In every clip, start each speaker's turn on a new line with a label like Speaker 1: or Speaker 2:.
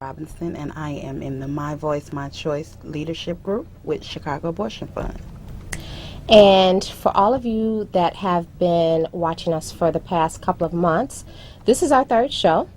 Speaker 1: Robinson, and I am in the My Voice, My Choice leadership group with Chicago Abortion Fund.
Speaker 2: And for all of you that have been watching us for the past couple of months, this is our third show.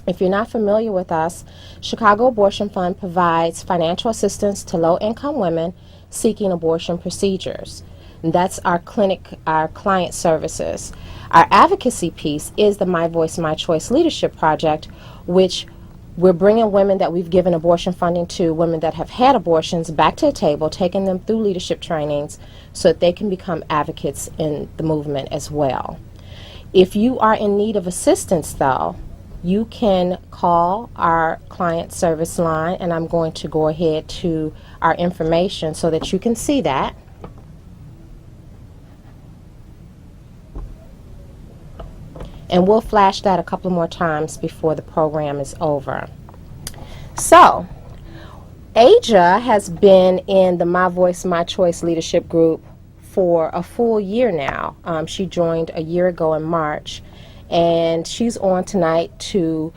Speaker 2: If you're not familiar with us, Chicago Abortion Fund provides financial assistance to low-income women seeking abortion procedures. And that's our client services. Our advocacy piece is the My Voice, My Choice Leadership Project, which we're bringing women that we've given abortion funding to, women that have had abortions, back to the table, taking them through leadership trainings so that they can become advocates in the movement as well. If you are in need of assistance, though, you can call our client service line, and I'm going to go ahead to our information so that you can see that. And we'll flash that a couple more times before the program is over. So, Aja has been in the My Voice, My Choice leadership group for a full year now. She joined a year ago in March, and she's on tonight to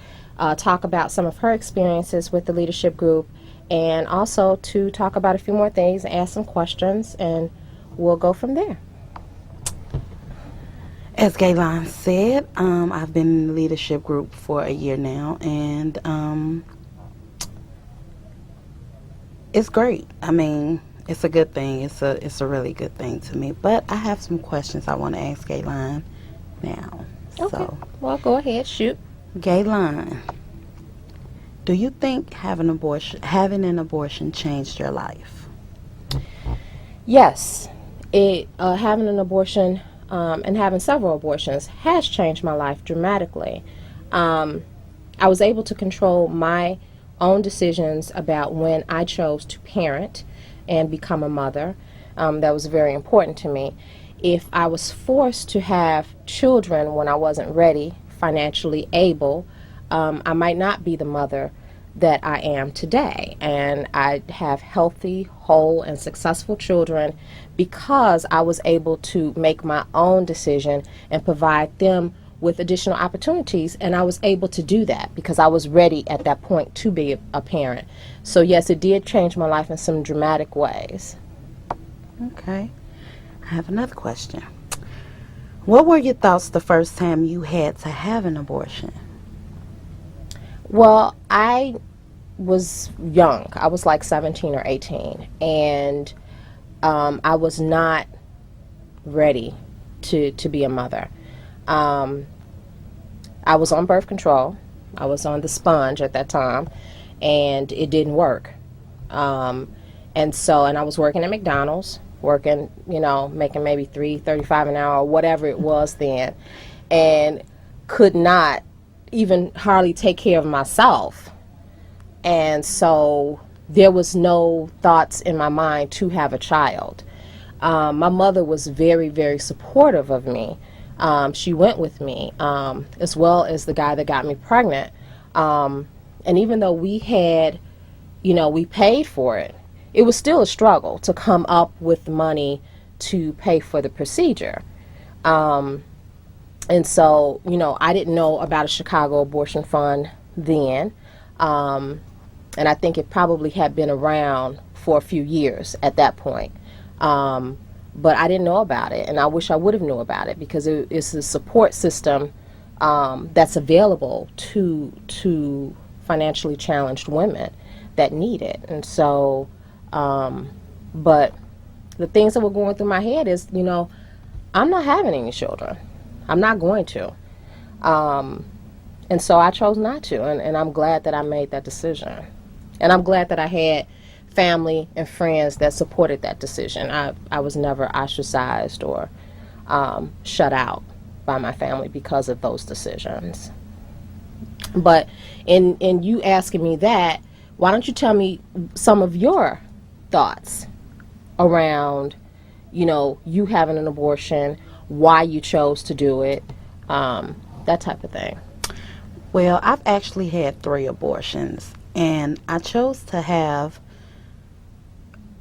Speaker 2: talk about some of her experiences with the leadership group, and also to talk about a few more things, ask some questions, and we'll go from there.
Speaker 1: As Gaylon said, I've been in the leadership group for a year now, and it's great. I mean, it's a good thing. It's a really good thing to me. But I have some questions I want to ask Gaylon now.
Speaker 2: Okay.
Speaker 1: So,
Speaker 2: Well, go ahead, shoot.
Speaker 1: Gaylon, do you think having an abortion changed your life?
Speaker 2: Yes, having an abortion and having several abortions has changed my life dramatically. I was able to control my own decisions about when I chose to parent and become a mother. That was very important to me. If I was forced to have children when I wasn't ready, financially able, I might not be the mother that I am today. And I have healthy, whole, and successful children because I was able to make my own decision and provide them with additional opportunities, and I was able to do that because I was ready at that point to be a parent. So yes, it did change my life in some dramatic ways.
Speaker 1: Okay. I have another question. What were your thoughts the first time you had to have an abortion?
Speaker 2: Well, I was young. I was like 17 or 18, and I was not ready to be a mother. I was on birth control. I was on the sponge at that time, and it didn't work. And I was working at McDonald's, making maybe $3.35 an hour or whatever it was then, and could not even hardly take care of myself. And so there was no thoughts in my mind to have a child. My mother was very, very supportive of me. She went with me, as well as the guy that got me pregnant. And even though we had, we paid for it, it was still a struggle to come up with money to pay for the procedure. And so, I didn't know about a Chicago Abortion Fund then. And I think it probably had been around for a few years at that point. But I didn't know about it, and I wish I would have known about it because it's a support system that's available to financially challenged women that need it. And so, but the things that were going through my head is, I'm not having any children. I'm not going to. And so I chose not to, and I'm glad that I made that decision. And I'm glad that I had family and friends that supported that decision. I was never ostracized or shut out by my family because of those decisions. But in you asking me that, why don't you tell me some of your thoughts around, you having an abortion, why you chose to do it, that type of thing.
Speaker 1: Well, I've actually had 3 abortions, and I chose to have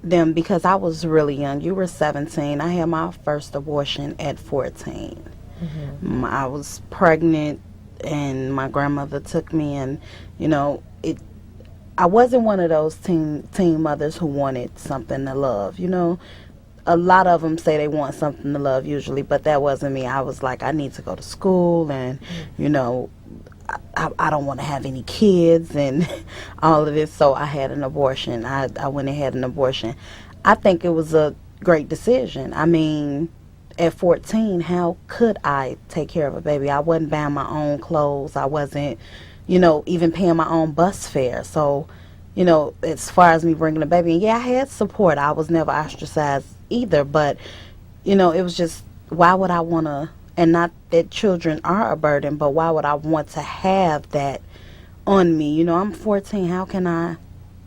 Speaker 1: them because I was really young. You were 17. I had my first abortion at 14. Mm-hmm. I was pregnant and my grandmother took me, and you know, it I wasn't one of those teen mothers who wanted something to love. You know, a lot of them say they want something to love usually, but that wasn't me. I was like, I need to go to school, and you know, I don't want to have any kids and all of this. So I had an abortion. I went and had an abortion. I think it was a great decision. I mean, at 14, how could I take care of a baby? I wasn't buying my own clothes. I wasn't, you know, even paying my own bus fare. So, you know, as far as me bringing a baby, and yeah, I had support. I was never ostracized either. But, you know, it was just, why would I want to, and not that children are a burden, but why would I want to have that on me? You know, I'm 14. How can I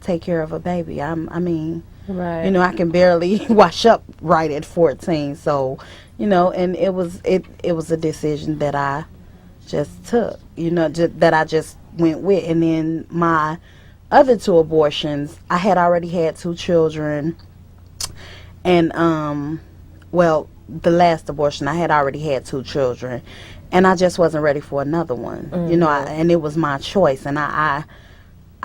Speaker 1: take care of a baby? I mean,
Speaker 2: Right.
Speaker 1: you know, I can barely wash up right at 14. So, you know, and it was a decision that I just took, you know, that I just went with. And then my other two abortions, I had already had two children, and well, the last abortion, I had already had two children, and I just wasn't ready for another one. You know, and it was my choice, and I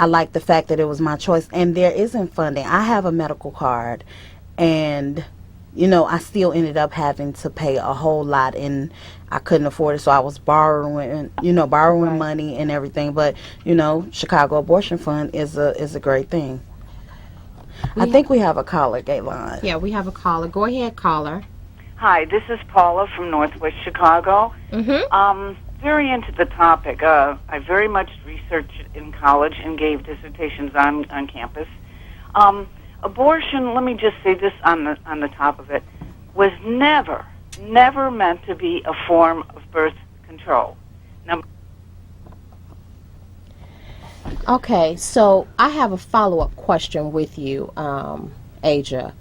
Speaker 1: like the fact that it was my choice. And there isn't funding. I have a medical card, and you know, I still ended up having to pay a whole lot, and I couldn't afford it, so I was borrowing, you know, borrowing money and everything. But you know, Chicago Abortion Fund is a great thing. I think we have a caller, Gaylon.
Speaker 2: Yeah, we have a caller. Go ahead, caller.
Speaker 3: Hi, this is Paula from Northwest Chicago. Very into the topic. I very much researched in college and gave dissertations on campus. Abortion, let me just say this on the top of it, was never meant to be a form of birth control. Now,
Speaker 2: Okay, so I have a follow-up question with you, Aja.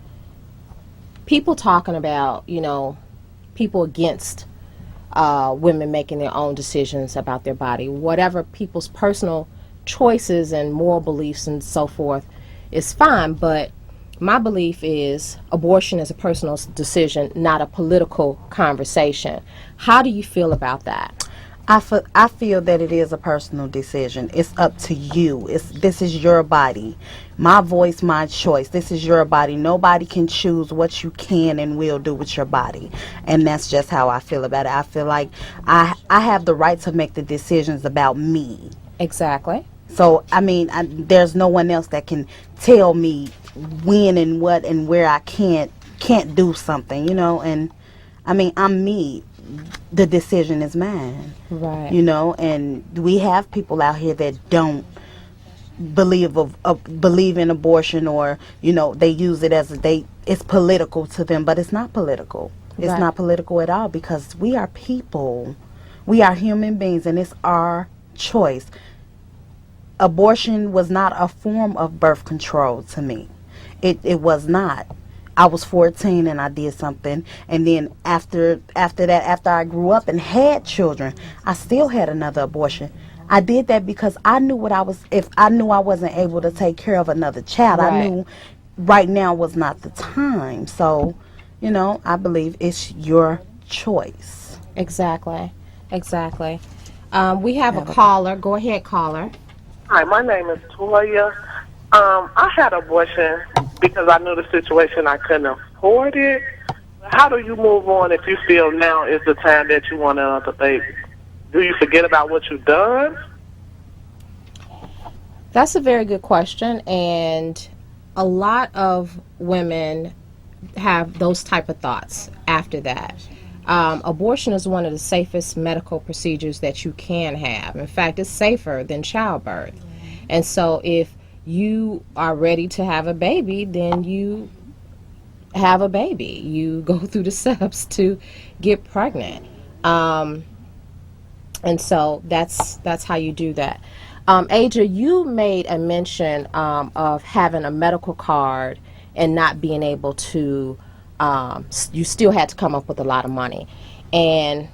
Speaker 2: People talking about, you know, people against women making their own decisions about their body, whatever people's personal choices and moral beliefs and so forth is fine, but my belief is abortion is a personal decision, not a political conversation. How do you feel about that?
Speaker 1: I feel that it is a personal decision. It's up to you. This is your body. My voice, my choice. This is your body. Nobody can choose what you can and will do with your body. And that's just how I feel about it. I feel like I have the right to make the decisions about me.
Speaker 2: Exactly.
Speaker 1: So, I mean, there's no one else that can tell me when and what and where I can't do something, you know. And, I mean, I'm me. The decision is mine.
Speaker 2: Right.
Speaker 1: You know, and we have people out here that don't believe in abortion, or, you know, they use it as it's political to them, but it's not political. It's
Speaker 2: Right.
Speaker 1: not political at all, because we are people. We are human beings, and it's our choice. Abortion was not a form of birth control to me. It was not. I was 14 and I did something, and then after that, after I grew up and had children, I still had another abortion. I did that because I knew if I knew I wasn't able to take care of another child,
Speaker 2: Right.
Speaker 1: I knew right now was not the time. So, you know, I believe it's your choice.
Speaker 2: Exactly. Exactly. We have a caller. Go ahead, caller.
Speaker 4: Hi, my name is Toya. I had abortion because I knew the situation. I couldn't afford it. How do you move on if you feel now is the time that you want another baby? Do you forget about what you've done?
Speaker 2: That's a very good question, and a lot of women have those type of thoughts after that. Abortion is one of the safest medical procedures that you can have. In fact, it's safer than childbirth. And so if you are ready to have a baby, then you have a baby. You go through the steps to get pregnant. And so that's how you do that. Aja, you made a mention of having a medical card and not being able to, you still had to come up with a lot of money. And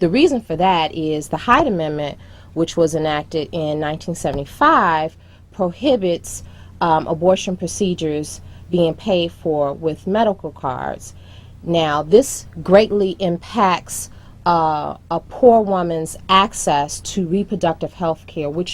Speaker 2: the reason for that is the Hyde Amendment, which was enacted in 1975, prohibits abortion procedures being paid for with medical cards. Now, this greatly impacts a poor woman's access to reproductive health care, which